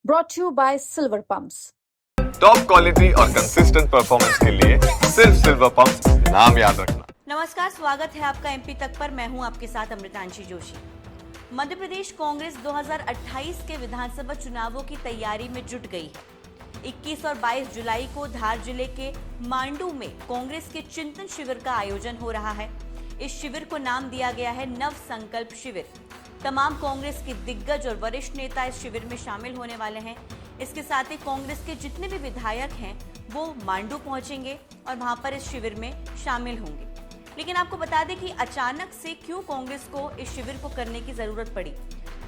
brought to you by Silver Pumps. Top quality और consistent performance के लिए सिर्फ सिल्वर पंप्स, नाम याद रखना। नमस्कार, स्वागत है आपका एमपी तक पर। मैं हूं आपके साथ अमृतांशी जोशी। मध्य प्रदेश कांग्रेस 2028 के विधानसभा चुनावों की तैयारी में जुट गई है। 21 और 22 जुलाई को धार जिले के मांडू में कांग्रेस के चिंतन शिविर का आयोजन हो रहा है। इस शिविर को नाम दिया गया है नव संकल्प शिविर। तमाम कांग्रेस के दिग्गज और वरिष्ठ नेता इस शिविर में शामिल होने वाले हैं। इसके साथ ही कांग्रेस के जितने भी विधायक हैं वो मांडू पहुंचेंगे और वहां पर इस शिविर में शामिल होंगे। लेकिन आपको बता दें कि अचानक से क्यों कांग्रेस को इस शिविर को करने की जरूरत पड़ी।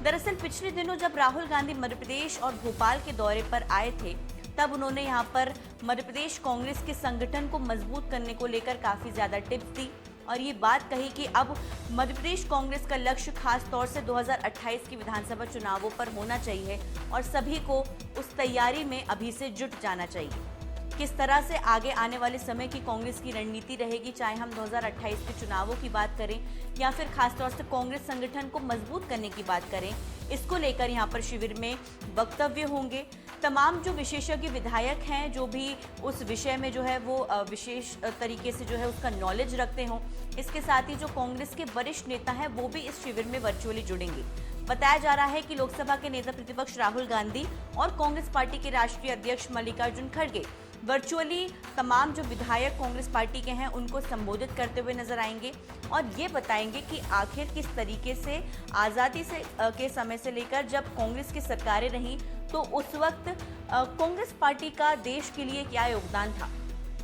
दरअसल पिछले दिनों जब राहुल गांधी मध्य प्रदेश और भोपाल के दौरे पर आए थे, तब उन्होंने यहां पर मध्य प्रदेश कांग्रेस के संगठन को मजबूत करने को लेकर काफी ज्यादा टिप्स दी और ये बात कही कि अब मध्य प्रदेश कांग्रेस का लक्ष्य खास तौर से 2028 की विधानसभा चुनावों पर होना चाहिए और सभी को उस तैयारी में अभी से जुट जाना चाहिए। किस तरह से आगे आने वाले समय की कांग्रेस की रणनीति रहेगी, चाहे हम 2028 के चुनावों की बात करें या फिर खासतौर से कांग्रेस संगठन को मजबूत करने की बात करें, इसको लेकर यहाँ पर शिविर में वक्तव्य होंगे। तमाम जो विशेषज्ञ विधायक हैं, जो भी उस विषय में जो है वो विशेष तरीके से जो है उसका नॉलेज रखते हों, इसके साथ ही जो कांग्रेस के वरिष्ठ नेता हैं वो भी इस शिविर में वर्चुअली जुड़ेंगे। बताया जा रहा है कि लोकसभा के नेता प्रतिपक्ष राहुल गांधी और कांग्रेस पार्टी के राष्ट्रीय अध्यक्ष मल्लिकार्जुन खड़गे वर्चुअली तमाम जो विधायक कांग्रेस पार्टी के हैं उनको संबोधित करते हुए नजर आएंगे और ये बताएंगे कि आखिर किस तरीके से आज़ादी से के समय से लेकर जब कांग्रेस की सरकारें रहीं तो उस वक्त कांग्रेस पार्टी का देश के लिए क्या योगदान था।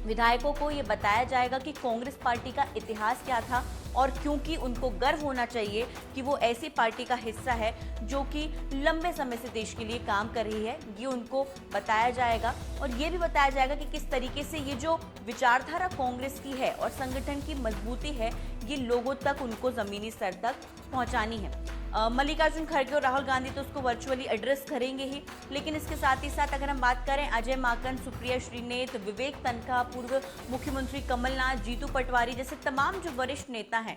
विधायकों को ये बताया जाएगा कि कांग्रेस पार्टी का इतिहास क्या था और क्योंकि उनको गर्व होना चाहिए कि वो ऐसी पार्टी का हिस्सा है जो कि लंबे समय से देश के लिए काम कर रही है, ये उनको बताया जाएगा। और ये भी बताया जाएगा कि किस तरीके से ये जो विचारधारा कांग्रेस की है और संगठन की मजबूती है, ये लोगों तक उनको जमीनी स्तर तक पहुंचानी है। मल्लिकार्जुन खड़गे और राहुल गांधी तो उसको वर्चुअली एड्रेस करेंगे ही, लेकिन इसके साथ ही साथ अगर हम बात करें अजय माकन, सुप्रिया श्रीनेत, विवेक तनखा, पूर्व मुख्यमंत्री कमलनाथ, जीतू पटवारी जैसे तमाम जो वरिष्ठ नेता हैं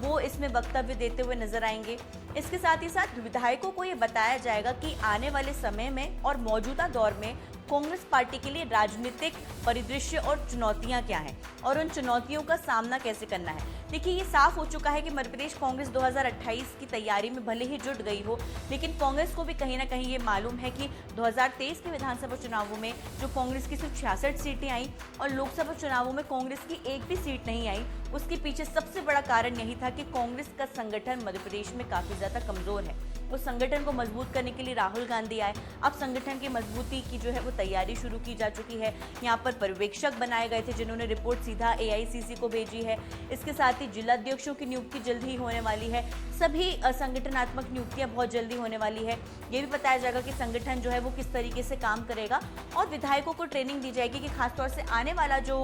वो इसमें वक्तव्य देते हुए नजर आएंगे। इसके साथ ही साथ विधायकों को ये बताया जाएगा कि आने वाले समय में और मौजूदा दौर में कांग्रेस पार्टी के लिए राजनीतिक परिदृश्य और चुनौतियां क्या हैं और उन चुनौतियों का सामना कैसे करना है। देखिए, ये साफ हो चुका है कि मध्य प्रदेश कांग्रेस 2028 की तैयारी में भले ही जुट गई हो, लेकिन कांग्रेस को भी कहीं ना कहीं ये मालूम है कि 2023 के विधानसभा चुनावों में जो कांग्रेस की सिर्फ 66 सीटें आई और लोकसभा चुनावों में कांग्रेस की एक भी सीट नहीं आई, उसके पीछे सबसे बड़ा कारण यही था कि कांग्रेस का संगठन मध्य प्रदेश में काफी ज्यादा कमजोर है। उस संगठन को मजबूत करने के लिए राहुल गांधी आए। अब संगठन की मजबूती की जो है वो तैयारी शुरू की जा चुकी है। यहाँ पर पर्यवेक्षक बनाए गए थे जिन्होंने रिपोर्ट सीधा एआईसीसी को भेजी है। इसके साथ ही जिलाध्यक्षों की नियुक्ति जल्द ही होने वाली है। सभी संगठनात्मक नियुक्तियां बहुत जल्दी होने वाली है। ये भी बताया जाएगा कि संगठन जो है वो किस तरीके से काम करेगा और विधायकों को ट्रेनिंग दी जाएगी कि खासतौर से आने वाला जो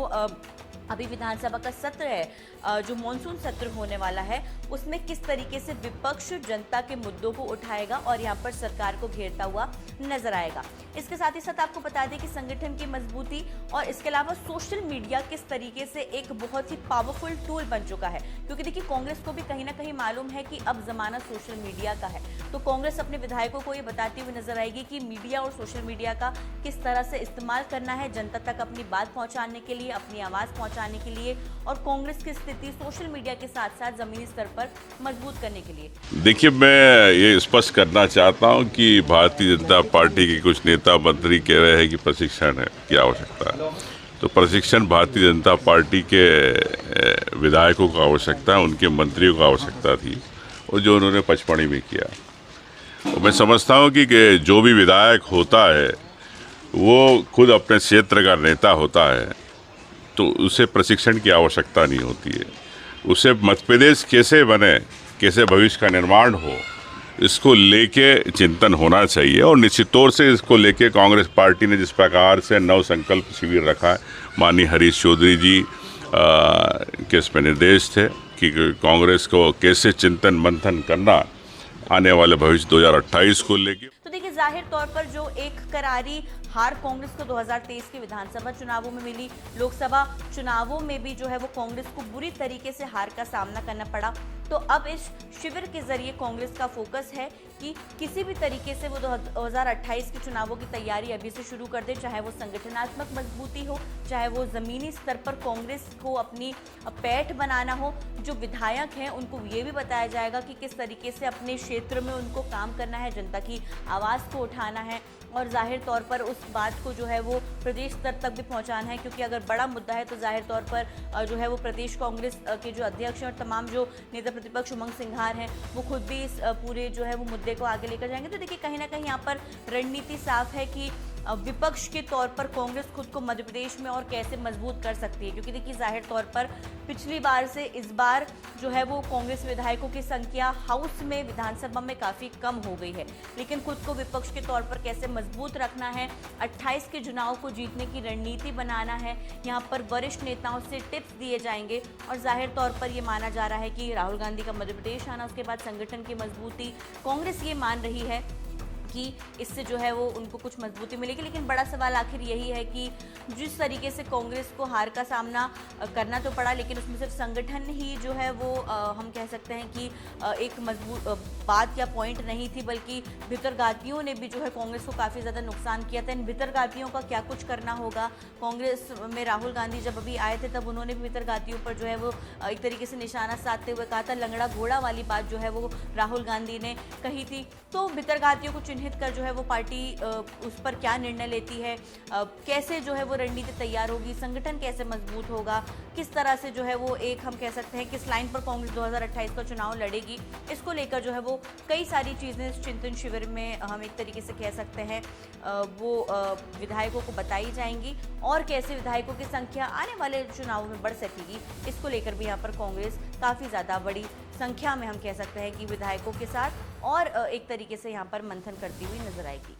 अभी विधानसभा का सत्र है, जो मॉनसून सत्र होने वाला है, उसमें किस तरीके से विपक्ष जनता के मुद्दों को उठाएगा और यहाँ पर सरकार को घेरता हुआ नजर आएगा। इसके साथ ही साथ आपको बता दें कि संगठन की मजबूती और इसके अलावा सोशल मीडिया किस तरीके से एक बहुत ही पावरफुल टूल बन चुका है, क्योंकि देखिए कांग्रेस को भी कहीं ना कहीं मालूम है कि अब जमाना सोशल मीडिया का है। तो कांग्रेस अपने विधायकों को ये बताती हुई नजर आएगी कि मीडिया और सोशल मीडिया का किस तरह से इस्तेमाल करना है जनता तक अपनी बात पहुंचाने के लिए, अपनी आवाज पहुंचाने के लिए और कांग्रेस की स्थिति सोशल मीडिया के साथ साथ जमीनी स्तर पर मजबूत करने के लिए। देखिए, मैं ये स्पष्ट करना चाहता हूं कि भारतीय जनता पार्टी के कुछ नेता मंत्री कह रहे हैं कि प्रशिक्षण है की आवश्यकता है। तो प्रशिक्षण भारतीय जनता पार्टी के विधायकों को आवश्यकता है, उनके मंत्रियों को आवश्यकता थी और जो उन्होंने पचपणी में किया। और मैं समझता हूं कि जो भी विधायक होता है वो खुद अपने क्षेत्र का नेता होता है, तो उसे प्रशिक्षण की आवश्यकता नहीं होती है। उसे मध्य प्रदेश कैसे बने, कैसे भविष्य का निर्माण हो, इसको लेके चिंतन होना चाहिए। और निश्चित तौर से इसको लेके कांग्रेस पार्टी ने जिस प्रकार से नव संकल्प शिविर रखा है, माननीय हरीश चौधरी जी के इसमें निर्देश थे कि कांग्रेस को कैसे चिंतन मंथन करना आने वाले भविष्य 2028 को लेके। तो देखिए, जाहिर तौर पर जो एक करारी हार कांग्रेस को 2023 के विधानसभा चुनावों में मिली, लोकसभा चुनावों में भी जो है वो कांग्रेस को बुरी तरीके से हार का सामना करना पड़ा। तो अब इस शिविर के जरिए कांग्रेस का फोकस है कि किसी भी तरीके से वो 2028 के चुनावों की तैयारी अभी से शुरू कर दे, चाहे वो संगठनात्मक मजबूती हो, चाहे वो ज़मीनी स्तर पर कांग्रेस को अपनी पैठ बनाना हो। जो विधायक हैं उनको ये भी बताया जाएगा कि किस तरीके से अपने क्षेत्र में उनको काम करना है, जनता की आवाज़ को उठाना है और जाहिर तौर पर उस बात को जो है वो प्रदेश स्तर तक भी पहुंचाना है, क्योंकि अगर बड़ा मुद्दा है तो जाहिर तौर पर जो है वो प्रदेश कांग्रेस के जो अध्यक्ष हैं और तमाम जो नेता प्रतिपक्ष उमंग सिंघार हैं वो खुद भी इस पूरे जो है वो मुद्दे को आगे लेकर जाएंगे। तो देखिए कहीं ना कहीं यहाँ पर रणनीति साफ है कि विपक्ष के तौर पर कांग्रेस खुद को मध्य प्रदेश में और कैसे मजबूत कर सकती है, क्योंकि देखिए जाहिर तौर पर पिछली बार से इस बार जो है वो कांग्रेस विधायकों की संख्या हाउस में विधानसभा में काफ़ी कम हो गई है, लेकिन खुद को विपक्ष के तौर पर कैसे मजबूत रखना है, 28 के चुनाव को जीतने की रणनीति बनाना है, यहाँ पर वरिष्ठ नेताओं से टिप्स दिए जाएंगे और जाहिर तौर पर ये माना जा रहा है कि राहुल गांधी का मध्य प्रदेश आना, उसके बाद संगठन की मजबूती, कांग्रेस ये मान रही है कि इससे जो है वो उनको कुछ मजबूती मिलेगी। लेकिन बड़ा सवाल आखिर यही है कि जिस तरीके से कांग्रेस को हार का सामना करना तो पड़ा, लेकिन उसमें सिर्फ संगठन ही जो है वो हम कह सकते हैं कि एक मजबूत बात या पॉइंट नहीं थी, बल्कि भितरघातियों ने भी जो है कांग्रेस को काफ़ी ज़्यादा नुकसान किया था। इन भितरघातियों का क्या कुछ करना होगा, कांग्रेस में राहुल गांधी जब अभी आए थे तब उन्होंने भी भितरघातियों पर जो है वो एक तरीके से निशाना साधते हुए कहा था, लंगड़ा घोड़ा वाली बात जो है वो राहुल गांधी ने कही थी। तो भितरघातियों को चिन्हित कर जो है वो पार्टी उस पर क्या निर्णय लेती है, कैसे जो है वो रणनीति तैयार होगी, संगठन कैसे मजबूत होगा, किस तरह से जो है वो एक हम कह सकते हैं किस लाइन पर कांग्रेस 2028 का चुनाव लड़ेगी, इसको लेकर जो है वो कई सारी चीज़ें इस चिंतन शिविर में हम एक तरीके से कह सकते हैं वो विधायकों को बताई जाएंगी और कैसे विधायकों की संख्या आने वाले चुनावों में बढ़ सकेगी, इसको लेकर भी यहाँ पर कांग्रेस काफ़ी ज़्यादा बड़ी संख्या में हम कह सकते हैं कि विधायकों के साथ और एक तरीके से यहाँ पर मंथन करती हुई नजर आएगी।